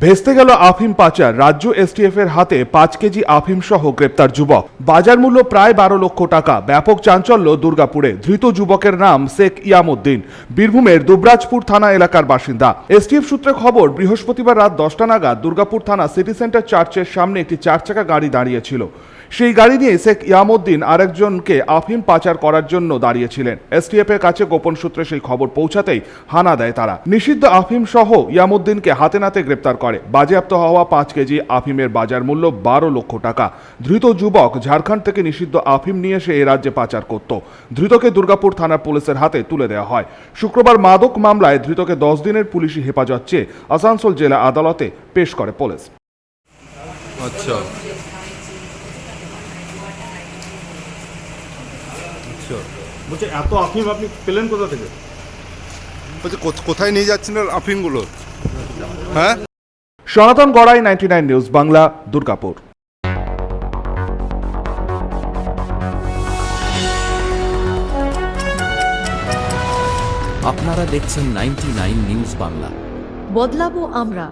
ভেস্তে গেল আফিম পাচার। রাজ্য এসটিএফ এর হাতে 5 কেজি আফিম সহ গ্রেপ্তার যুবক। বাজার মূল্য প্রায় 12 লক্ষ টাকা। ব্যাপক চাঞ্চল্য দুর্গাপুরে। ধৃত যুবকের নাম শেখ ইয়ামউদ্দিন, বীরভূমের দুবরাজপুর থানা এলাকার বাসিন্দা। এসটিএফ সূত্রে খবর, বৃহস্পতিবার রাত 10টা নাগাদ দুর্গাপুর থানা সিটি সেন্টার চার্চের সামনে একটি 4 চাকা গাড়ি দাঁড়িয়েছিল। সেই গাড়ি নিয়ে শেখ ইয়ামউদ্দিন আরেকজনকে আফিম পাচার করার জন্য দাঁড়িয়েছিলেন। এসটিএফ এর কাছে গোপন সূত্রে সেই খবর পৌঁছাতেই হানা দেয় তারা। নিষিদ্ধ আফিম সহ ইয়ামউদ্দিনকে হাতে নাতে গ্রেপ্তার করে। বাজেয়াপ্ত হওয়া 5 কেজি আফিমের বাজার মূল্য 12 লক্ষ টাকা। ধৃত যুবক ঝাড়খণ্ড থেকে নিষিদ্ধ আফিম নিয়ে এসে এ রাজ্যে পাচার করত। ধৃতকে দুর্গাপুর থানার পুলিশের হাতে তুলে দেওয়া হয়। শুক্রবার মাদক মামলায় ধৃতকে 10 দিনের পুলিশি হেফাজত চেয়ে আসানসোল জেলা আদালতে পেশ করে পুলিশ। আচ্ছা, বলছে এত আফিম আপনি পেলেন কোথা থেকে? বলছি কোথায় নিয়ে যাচ্ছেন আফিমগুলো? হ্যাঁ, সনাতন গড়াই, 99 নিউজ বাংলা, দুর্গাপুর। আপনারা দেখছেন 99 নিউজ বাংলা। বদলাবো আমরা।